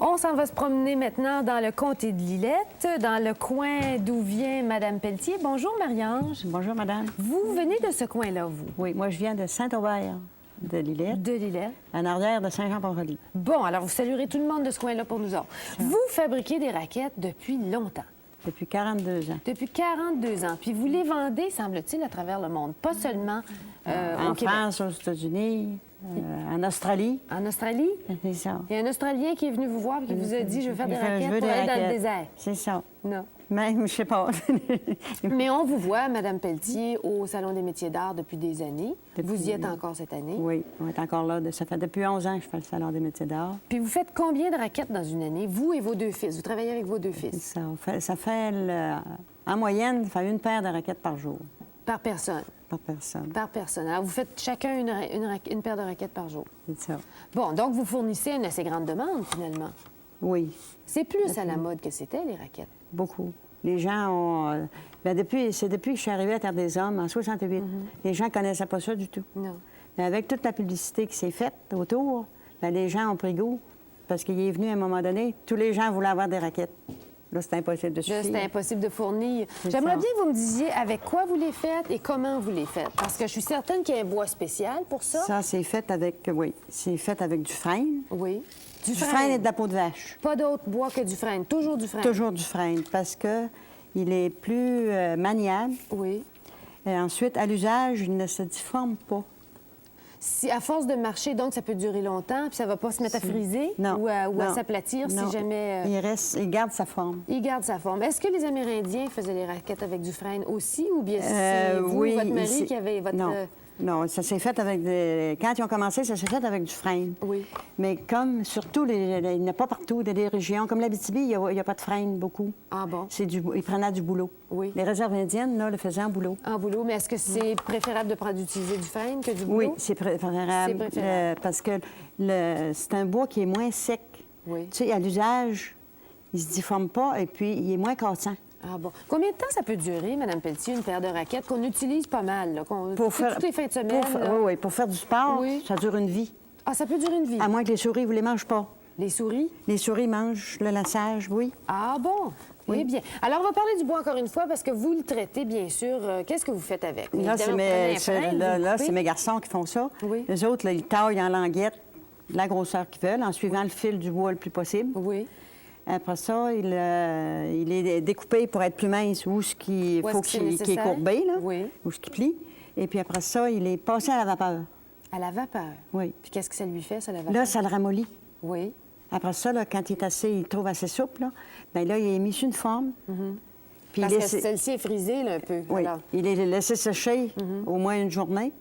On s'en va se promener maintenant dans le comté de Lillette, dans le coin d'où vient Mme Pelletier. Bonjour, Marie-Ange. Bonjour, madame. Vous venez de ce coin-là, vous? Oui, moi, je viens de Saint-Aubert de Lillette, De Lillette. en arrière de Saint-Jean-Port-Joli. Bon, alors vous saluerez tout le monde de ce coin-là pour nous autres. Vous fabriquez des raquettes depuis longtemps. Depuis 42 ans. Depuis 42 ans. Puis vous les vendez, semble-t-il, à travers le monde. Pas seulement au En Québec. France, aux États-Unis, en Australie. En Australie? C'est ça. Il y a un Australien qui est venu vous voir et qui vous a dit « Je veux faire des raquettes veux pour des aller dans le raquettes. désert C'est ça. ». Non. Même, je sais pas. Mais on vous voit, Mme Pelletier, au Salon des métiers d'art depuis des années. Vous y êtes encore cette année. Oui, on est encore là. Ça fait depuis 11 ans que je fais le Salon des métiers d'art. Puis vous faites combien de raquettes dans une année, vous et vos deux fils? Vous travaillez avec vos deux C'est fils? ça. Ça fait, en moyenne, ça fait une paire de raquettes par jour, Par personne? par personne. Par personne. Alors, vous faites chacun une paire de raquettes par jour. C'est ça. Bon, donc vous fournissez une assez grande demande, finalement. Oui, C'est plus à la mode que c'était, les raquettes. beaucoup. Les gens ont... c'est depuis que je suis arrivée à Terre des Hommes, en 68. Les gens ne connaissaient pas ça du tout. Non. Mais avec toute la publicité qui s'est faite autour, les gens ont pris goût. Parce qu'il est venu à un moment donné, tous les gens voulaient avoir des raquettes. Là, c'était impossible de Là, suffire. c'était impossible de fournir. C'est J'aimerais ça. bien que vous me disiez avec quoi vous les faites et comment vous les faites. Parce que je suis certaine qu'il y a un bois spécial pour ça. Ça, c'est fait avec... Oui, c'est fait avec du frêne. Oui. Du frêne et de la peau de vache. Pas d'autre bois que du frêne. Toujours du frêne. Toujours du frêne, parce que il est plus maniable. Oui. Et ensuite, à l'usage, il ne se difforme pas. Si, à force de marcher, donc, ça peut durer longtemps, puis ça va pas se mettre à friser Non. ou à non, s'aplatir non. si jamais... Il garde sa forme. Il garde sa forme. Est-ce que les Amérindiens faisaient les raquettes avec du frêne aussi, ou bien c'est vous, oui, votre mari, ici- qui avait votre... Non. Non, ça s'est fait avec des... Quand ils ont commencé, ça s'est fait avec du frêne. Oui. Mais comme, surtout, il n'y en a pas partout, des régions. Comme l'Abitibi, il n'y a pas de frêne beaucoup. Ah bon? Ils prenaient du boulot. Oui. Les réserves indiennes, là, le faisaient en boulot. En boulot, mais est-ce que c'est préférable d'utiliser du frêne que du boulot? Oui, c'est préférable. C'est préférable. Parce que c'est un bois qui est moins sec. Oui. Tu sais, à l'usage, il ne se difforme pas et puis il est moins cassant. Ah bon. Combien de temps ça peut durer, Mme Pelletier, une paire de raquettes qu'on utilise pas mal, là, toutes les fins de semaine? là? Oui, pour faire du sport, Oui. ça dure une vie. Ah, ça peut durer une vie. À moins que les souris, vous les mangez pas. Les souris? Les souris mangent le laçage, oui. Ah bon? Oui, bien. Alors, on va parler du bois encore une fois parce que vous le traitez, bien sûr. Qu'est-ce que vous faites avec? Là, Évidemment, c'est vous prenez un frêne, vous le coupez. mes garçons qui font ça. Oui. Les autres, là, ils taillent en languette la grosseur qu'ils veulent, en suivant le fil du bois le plus possible. Oui. Après ça, il est découpé pour être plus mince ou ce qu'il Où est-ce faut que c'est qu'il est nécessaire? courbé, là, Oui. ou ce qui plie. Et puis après ça, il est passé à la vapeur. À la vapeur. Oui. Puis qu'est-ce que ça lui fait, ça, la vapeur? Là, ça le ramollit. Oui. Après ça, là, quand il trouve assez souple, là, bien là, il est mis sur une forme. Puis Parce il que laisse- celle-ci est frisée, là, un peu. Oui, Alors, il est laissé sécher au moins une journée.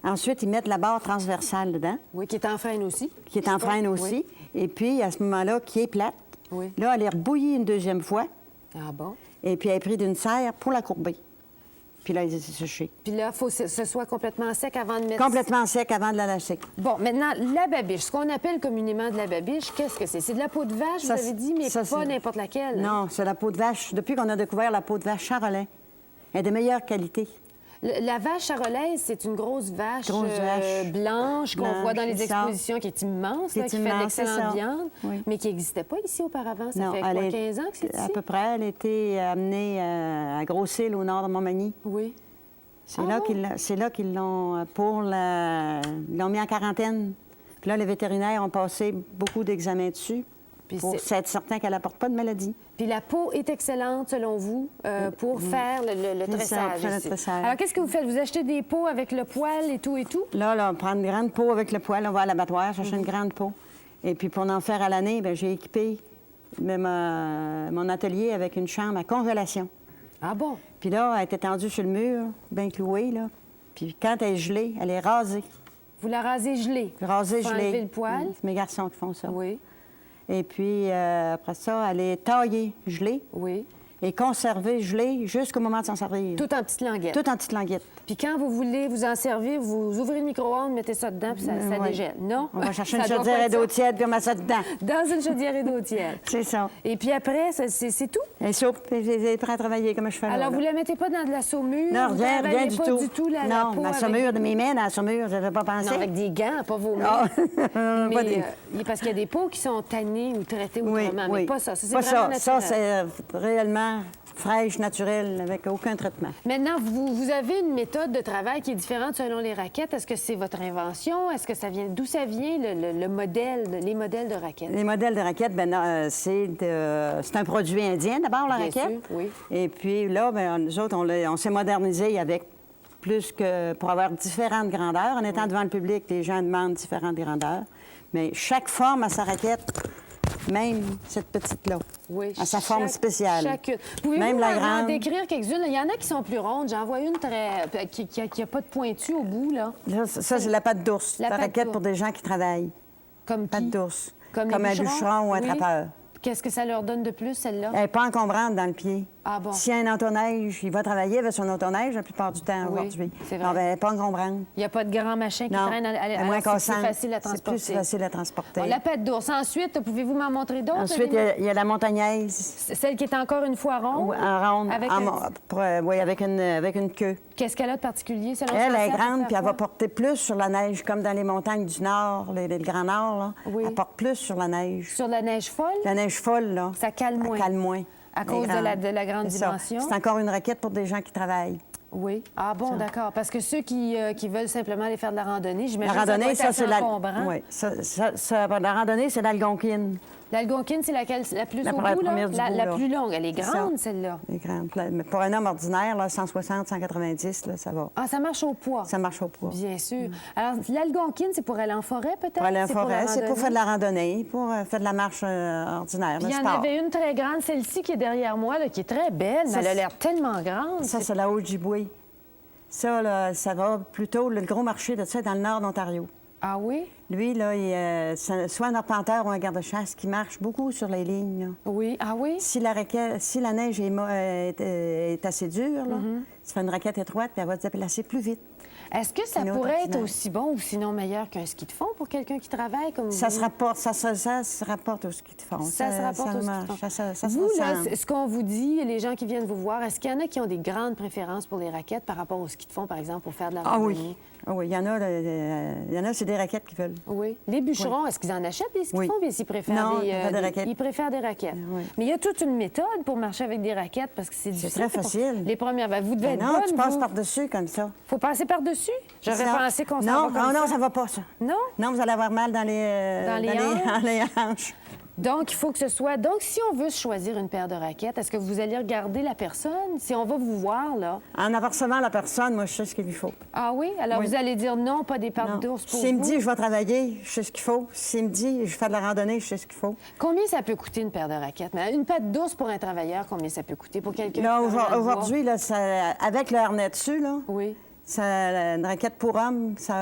Ensuite, ils mettent la barre transversale dedans, oui, qui est en frêne aussi. qui est en freine aussi. Et puis, à ce moment-là, qui est plate. Oui. Là, elle est rebouillie une deuxième fois. Ah bon? Et puis, elle est prise d'une serre pour la courber. Puis là, il est séché. Puis là, il faut que ce soit complètement sec avant de mettre... Complètement sec avant de la lâcher. Bon, maintenant, la babiche, ce qu'on appelle communément de la babiche, qu'est-ce que c'est? C'est de la peau de vache, Ça, vous avez dit, mais ça, pas c'est- n'importe laquelle. hein? Non, c'est la peau de vache. Depuis qu'on a découvert la peau de vache charolais, elle est de meilleure qualité. La vache charolaise, c'est une grosse vache, Grosse vache. blanche qu'on Blanche, voit dans les c'est ça. expositions, qui est immense, Qui là, est qui fait de immense, c'est l'excellente ça. viande, Oui. mais qui n'existait pas ici auparavant. Ça Non, fait elle quoi, est 15 ans que c'est ici? À peu près. Elle a été amenée à Grosse-Île, au nord de Montmagny. Oui. C'est Ah là bon? c'est là qu'ils l'ont ils l'ont mis en quarantaine. Puis là, les vétérinaires ont passé beaucoup d'examens dessus Puis pour c'est- être certain qu'elle n'apporte pas de maladie. Puis la peau est excellente, selon vous, pour faire le C'est ça, tressage. pour faire le ici. tressage. Alors, qu'est-ce que vous faites? Vous achetez des peaux avec le poil et tout et tout? Là, on prend une grande peau avec le poêle, on va à l'abattoir, chercher une grande peau. Et puis pour en faire à l'année, bien, j'ai équipé mon atelier avec une chambre à congélation. Ah bon? Puis là, elle est étendue sur le mur, bien clouée, là. Puis quand elle est gelée, elle est rasée. Vous la rasez gelée? Rasée, Faut gelée. enlever le poil? C'est mes garçons qui font ça. Oui. Et puis, après ça, elle est taillée, gelée. Oui. et conservé, gelé, jusqu'au moment de s'en servir. Tout en petites languettes. Tout en petites languettes. Puis quand vous voulez vous en servir, vous ouvrez le micro-ondes, mettez ça dedans, puis ça Oui. dégèle. Non? On va chercher une Ça doit chaudière pas et être d'eau ça. tiède, puis on met ça dedans. Dans une chaudière et d'eau tiède. C'est ça. Et puis après, c'est tout? Et soupe, et j'ai prêt à travailler comme je fais là. Alors, vous là. la mettez pas dans de la saumure? Non, vous rien travaillez du pas tout. du tout la non, peau la avec- saumure de mes mains, dans la saumure, je n'avais pas pensé. Non, avec des gants, pas vos mains. Ah, Mais, pas des- parce qu'il y a des peaux qui sont tannées ou traitées Oui, autrement, oui. mais pas ça. Ça, c'est Pas vraiment ça. naturel. Ça, c'est réellement fraîche, naturelle, avec aucun traitement. Maintenant, vous avez une méthode de travail qui est différente selon les raquettes. Est-ce que c'est votre invention? Est-ce que ça vient... D'où ça vient, le modèle, les modèles de raquettes? Les modèles de raquettes, c'est un produit indien, d'abord, la Bien raquette. sûr, oui. Et puis là, nous autres, on s'est modernisé avec plus que... pour avoir différentes grandeurs. En étant devant le public, les gens demandent différentes grandeurs. Mais chaque forme a sa raquette, même cette petite-là, Oui. a sa forme spéciale. Chacune. Pouvez-vous Même la m'en grande. décrire quelques-unes? Il y en a qui sont plus rondes. J'en vois une qui n'a pas de pointu au bout, là. Là, ça, c'est la patte d'ours. La La patte raquette d'ours. pour des gens qui travaillent. Comme Patte qui? d'ours. Comme les un bûcherons? bûcheron ou un Oui. trappeur. Qu'est-ce que ça leur donne de plus, celle-là? Elle n'est pas encombrante dans le pied. Ah bon? S'il y a un auto-neige, il va travailler avec son auto-neige la plupart du temps Oui, aujourd'hui. c'est vrai. Non, ben, elle n'est pas encombrante. Il n'y a pas de grand machin qui Non, traîne. elle est moins C'est cassante. plus facile à C'est transporter. plus facile à transporter. Bon, la patte d'ours. Ensuite, pouvez-vous m'en montrer d'autres? Ensuite, il y a la montagnaise. Celle qui est encore une fois ronde? En ronde. Avec Oui, avec une queue. Qu'est-ce qu'elle a de particulier? Selon Elle son est cercle, grande, faire puis elle va quoi? porter plus sur la neige, comme dans les montagnes du Nord, le Grand Nord. Là. Oui. Elle porte plus sur la neige. Sur la neige folle? La neige folle, là. Ça cale moins. Elle cale moins. À Elle est cause de grande. de la grande C'est ça. dimension? C'est encore une raquette pour des gens qui travaillent. Oui. Ah bon, d'accord. Parce que ceux qui veulent simplement aller faire de la randonnée, j'imagine La que ça doit randonnée, être ça, assez c'est la... encombrant. Oui, la randonnée, c'est l'algonquine. L'algonquine, c'est laquelle? La plus La au bout, première là? du La, bout, la là. plus longue. Elle est C'est grande, ça. celle-là. Les grandes. Mais pour un homme ordinaire, là, 160, 190, là, ça va. Ah, ça marche au poids. Ça marche au poids. Bien sûr. Alors, l'algonquine, c'est pour aller en forêt, peut-être? Pour aller en C'est forêt, la c'est pour randonnée? faire de la randonnée, pour faire de la marche ordinaire, Puis le il y en sport. avait une très grande, celle-ci qui est derrière moi, là, qui est très belle, mais Ça, elle a c'est- l'air tellement grande. Ça, c'est la Ojibwe. Ça, là, ça va plutôt, le gros marché de ça est dans le nord d'Ontario. Ah oui? Lui, là, c'est soit un arpenteur ou un garde-chasse qui marche beaucoup sur les lignes. Là. Oui. Ah oui? Si la neige est assez dure, là, Mm-hmm. tu fais une raquette étroite, puis elle va te déplacer plus vite. Est-ce que ça Une autre pourrait être ordinaire. aussi bon ou sinon meilleur qu'un ski de fond pour quelqu'un qui travaille comme Ça vous? se rapporte, ça se rapporte au ski de fond. Ça se rapporte au ski de marche, fond. ça se Vous, là, ressemble. ce qu'on vous dit, les gens qui viennent vous voir, est-ce qu'il y en a qui ont des grandes préférences pour les raquettes par rapport au ski de fond, par exemple, pour faire de la Ah randonnée? oui. Ah oui, il y en a, c'est des raquettes qui veulent. Oui. Les bûcherons, est-ce qu'ils en achètent des skis Oui. de fond? Bien, s'ils préfèrent Non, des, ils préfèrent des raquettes. Ils préfèrent des raquettes. Oui. Mais il y a toute une méthode pour marcher avec des raquettes parce que c'est difficile. très facile. Les premières, ben, vous devez être Non, bonne, tu passes vous. par-dessus comme ça. Faut passer par-dessus? J'aurais Ça- pensé qu'on s'en Non, va comme non, ça. ça va pas, ça. Non? Non, vous allez avoir mal dans les, Dans les hanches? dans les hanches. Donc, il faut que ce soit... Donc, si on veut choisir une paire de raquettes, est-ce que vous allez regarder la personne? Si on va vous voir, là... En apercevant la personne, moi, je sais ce qu'il lui faut. Ah oui? Alors, Oui. vous allez dire non, pas des pattes Non. d'ours pour S'il me vous? dit je vais travailler, je sais ce qu'il faut. S'il me dit je fais de la randonnée, je sais ce qu'il faut. Combien ça peut coûter une paire de raquettes? Mais une patte d'ours pour un travailleur, combien ça peut coûter? Pour quelqu'un Là, qui travaille dans le bois? aujourd'hui, là, avec le harnais dessus, là, Oui. une raquette pour homme, ça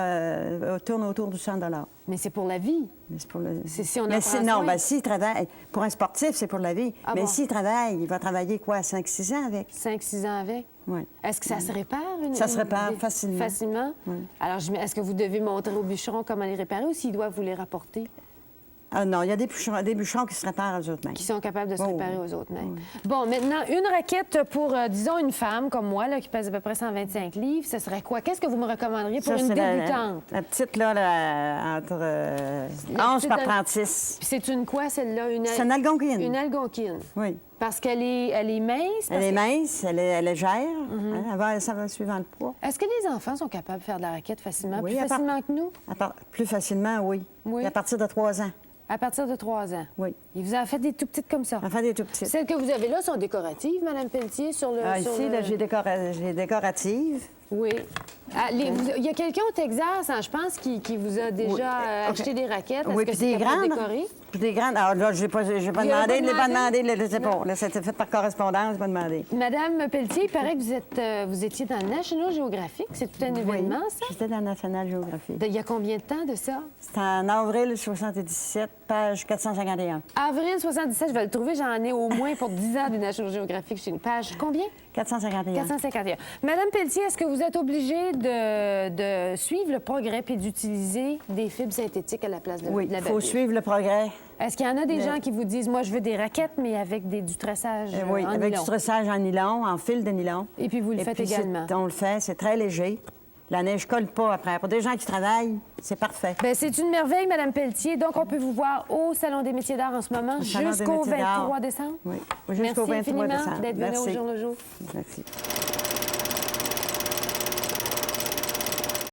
tourne autour du 100 Mais c'est pour la vie. Mais c'est pour le... Si on en Mais prend non, soin. ben, s'il travaille... Pour un sportif, c'est pour la vie. Ah mais bon? s'il travaille, il va travailler quoi, 5-6 ans avec? 5-6 ans avec? Oui. Est-ce que ça se répare? Ça se répare facilement. Facilement? Oui. Alors, est-ce que vous devez montrer aux bûcherons comment les réparer ou s'ils doivent vous les rapporter? Ah non, il y a des bûcherons qui se réparent eux autres mêmes. Qui sont capables de se Oh, réparer aux autres mêmes. Bon, maintenant, une raquette pour, disons, une femme comme moi, là, qui pèse à peu près 125 livres, ce serait quoi? Qu'est-ce que vous me recommanderiez pour Ça, une c'est débutante? la petite, là, entre La 11 petite par al- 36. Puis c'est une quoi, celle-là? C'est une algonquine. Une algonquine. Oui. Parce qu'elle est mince? Elle parce est que- mince, elle est légère. Mm-hmm. Ça va suivant le poids. Est-ce que les enfants sont capables de faire de la raquette facilement? Oui, Plus à part- facilement que nous? Plus facilement, oui. Oui. Et à partir de 3 ans, À partir de 3 ans? oui. Il vous en fait des tout petites comme ça? Enfin, des tout petits. Celles que vous avez là sont décoratives, Mme Pelletier, sur le... Ah, sur ici, le- là, j'ai décorative. Oui. Ah, il y a quelqu'un au Texas, hein, je pense, qui vous a déjà acheté des raquettes. Est-ce Oui, que puis c'est des grandes. décoré? Puis des grandes. Alors là, j'ai pas Il a demandé, pas je l'ai pas demandé? demandé, je sais Non. pas. Là, c'était fait par correspondance, je l'ai pas demandé. Madame Pelletier, il paraît que vous étiez dans le National Geographic. C'est tout un événement, Oui, ça? j'étais dans National Geographic. Il y a combien de temps de ça? C'était en avril 77, page 451. Avril 77, je vais le trouver, j'en ai au moins pour 10 ans du National Geographic. J'ai une page. Combien? 451. 451. Madame Pelletier, est-ce que vous êtes obligée de suivre le progrès puis d'utiliser des fibres synthétiques à la place de Oui, la il faut babiche? suivre le progrès. Est-ce qu'il y en a des gens qui vous disent, moi, je veux des raquettes, mais avec du tressage Oui, en avec nylon? du tressage en nylon, en fil de nylon. Et puis vous le faites puis également. on le fait, c'est très léger. La neige colle pas après. Pour des gens qui travaillent, c'est parfait. Bien, c'est une merveille, Madame Pelletier. Donc, on peut vous voir au Salon des métiers d'art en ce moment Au Salon des jusqu'au métiers d'art. 23 décembre. Oui, Merci jusqu'au 23 infiniment décembre. d'être venu au Merci. jour le jour. Merci.